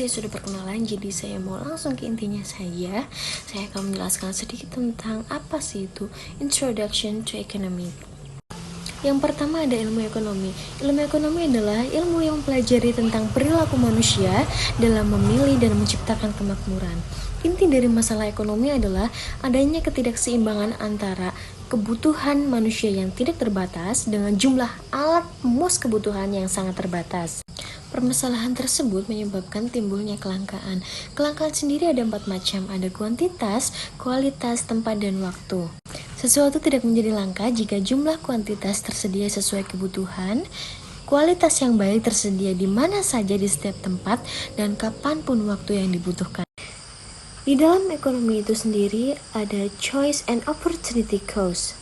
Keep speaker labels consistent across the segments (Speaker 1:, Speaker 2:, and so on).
Speaker 1: sudah perkenalan, jadi saya mau langsung ke intinya saja. Saya akan menjelaskan sedikit tentang apa sih itu Introduction to Economic. Yang pertama ada ilmu ekonomi. Ilmu ekonomi adalah ilmu yang mempelajari tentang perilaku manusia dalam memilih dan menciptakan kemakmuran. Inti dari masalah ekonomi adalah adanya ketidakseimbangan antara kebutuhan manusia yang tidak terbatas dengan jumlah alat pemuas kebutuhan yang sangat terbatas. Permasalahan tersebut menyebabkan timbulnya kelangkaan. Kelangkaan sendiri ada 4 macam, ada kuantitas, kualitas, tempat, dan waktu. Sesuatu tidak menjadi langka jika jumlah kuantitas tersedia sesuai kebutuhan, kualitas yang baik tersedia di mana saja di setiap tempat, dan kapanpun waktu yang dibutuhkan. Di dalam ekonomi itu sendiri ada choice and opportunity cost.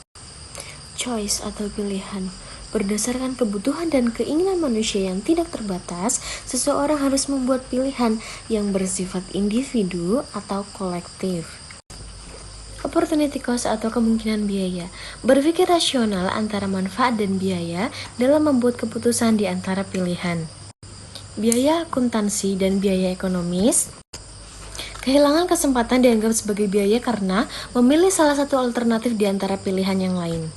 Speaker 1: Choice atau pilihan. Berdasarkan kebutuhan dan keinginan manusia yang tidak terbatas, seseorang harus membuat pilihan yang bersifat individu atau kolektif. Opportunity cost atau kemungkinan biaya. Berpikir rasional antara manfaat dan biaya dalam membuat keputusan di antara pilihan. Biaya akuntansi dan biaya ekonomis. Kehilangan kesempatan dianggap sebagai biaya karena memilih salah satu alternatif di antara pilihan yang lain.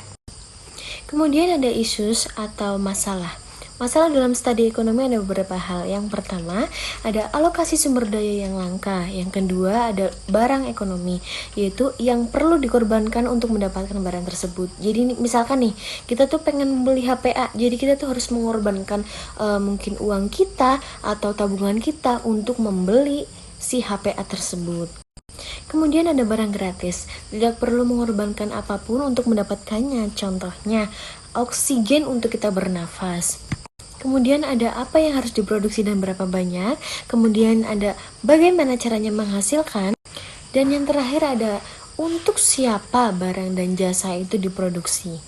Speaker 1: Kemudian ada issues atau masalah. Masalah dalam studi ekonomi ada beberapa hal. Yang pertama, ada alokasi sumber daya yang langka. Yang kedua, ada barang ekonomi, yaitu yang perlu dikorbankan untuk mendapatkan barang tersebut. Jadi misalkan nih, kita tuh pengen beli HPA, jadi kita tuh harus mengorbankan mungkin uang kita atau tabungan kita untuk membeli si HPA tersebut. Kemudian ada barang gratis, tidak perlu mengorbankan apapun untuk mendapatkannya, contohnya oksigen untuk kita bernafas. Kemudian ada apa yang harus diproduksi dan berapa banyak, kemudian ada bagaimana caranya menghasilkan, dan yang terakhir ada untuk siapa barang dan jasa itu diproduksi.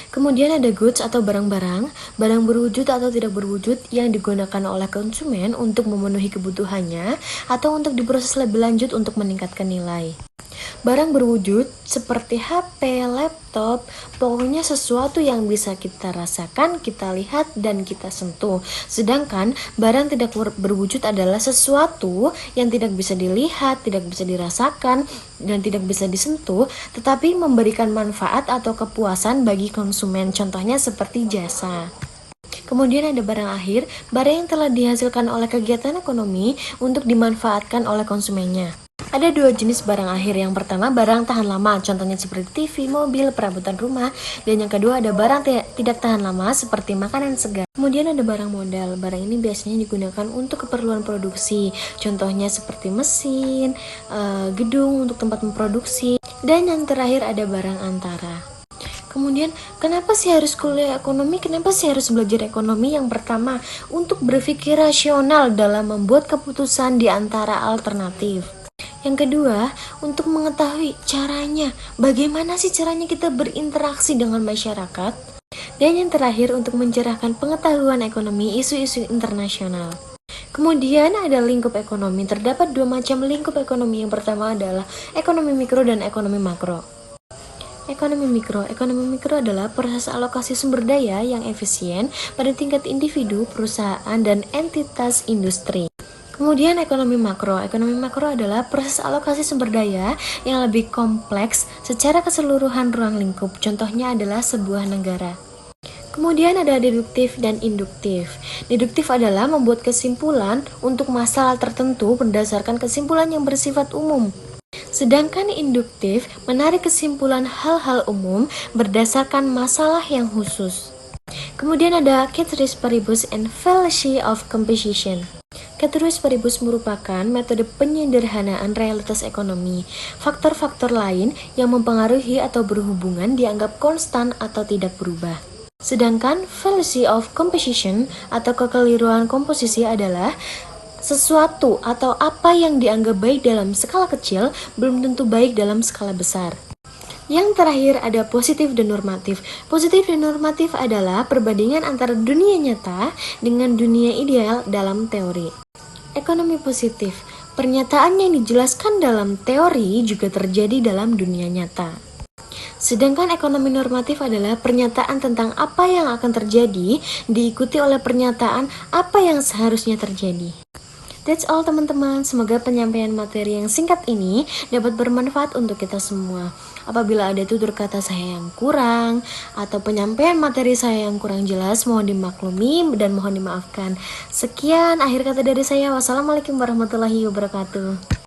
Speaker 1: Kemudian ada goods atau barang-barang, barang berwujud atau tidak berwujud yang digunakan oleh konsumen untuk memenuhi kebutuhannya atau untuk diproses lebih lanjut untuk meningkatkan nilai. Barang berwujud seperti HP, laptop, pokoknya sesuatu yang bisa kita rasakan, kita lihat, dan kita sentuh. Sedangkan barang tidak berwujud adalah sesuatu yang tidak bisa dilihat, tidak bisa dirasakan, dan tidak bisa disentuh, tetapi memberikan manfaat atau kepuasan bagi konsumen, contohnya seperti jasa. Kemudian ada barang akhir, barang yang telah dihasilkan oleh kegiatan ekonomi untuk dimanfaatkan oleh konsumennya. Ada 2 jenis barang akhir. Yang pertama, barang tahan lama, contohnya seperti TV, mobil, perabotan rumah. Dan yang kedua, ada barang tidak tahan lama, seperti makanan segar. Kemudian ada barang modal. Barang ini biasanya digunakan untuk keperluan produksi, contohnya seperti mesin, gedung untuk tempat memproduksi. Dan yang terakhir ada barang antara. Kemudian, kenapa sih harus kuliah ekonomi? Kenapa sih harus belajar ekonomi? Yang pertama, untuk berpikir rasional dalam membuat keputusan di antara alternatif. Yang kedua, untuk mengetahui caranya, bagaimana sih caranya kita berinteraksi dengan masyarakat. Dan yang terakhir, untuk mencerahkan pengetahuan ekonomi isu-isu internasional. Kemudian ada lingkup ekonomi. Terdapat 2 macam lingkup ekonomi. Yang pertama adalah ekonomi mikro dan ekonomi makro. Ekonomi mikro adalah proses alokasi sumber daya yang efisien pada tingkat individu, perusahaan, dan entitas industri. Kemudian ekonomi makro adalah proses alokasi sumber daya yang lebih kompleks secara keseluruhan ruang lingkup, contohnya adalah sebuah negara. Kemudian ada deduktif dan induktif. Deduktif adalah membuat kesimpulan untuk masalah tertentu berdasarkan kesimpulan yang bersifat umum. Sedangkan induktif menarik kesimpulan hal-hal umum berdasarkan masalah yang khusus. Kemudian ada ceteris paribus and fallacy of composition. Ceteris paribus merupakan metode penyederhanaan realitas ekonomi. Faktor-faktor lain yang mempengaruhi atau berhubungan dianggap konstan atau tidak berubah. Sedangkan fallacy of composition atau kekeliruan komposisi adalah sesuatu atau apa yang dianggap baik dalam skala kecil belum tentu baik dalam skala besar. Yang terakhir ada positif dan normatif. Positif dan normatif adalah perbandingan antara dunia nyata dengan dunia ideal dalam teori. Ekonomi positif, pernyataan yang dijelaskan dalam teori juga terjadi dalam dunia nyata. Sedangkan ekonomi normatif adalah pernyataan tentang apa yang akan terjadi diikuti oleh pernyataan apa yang seharusnya terjadi. That's all teman-teman, semoga penyampaian materi yang singkat ini dapat bermanfaat untuk kita semua. Apabila ada tutur kata saya yang kurang atau penyampaian materi saya yang kurang jelas, mohon dimaklumi dan mohon dimaafkan. Sekian akhir kata dari saya. Wassalamualaikum warahmatullahi wabarakatuh.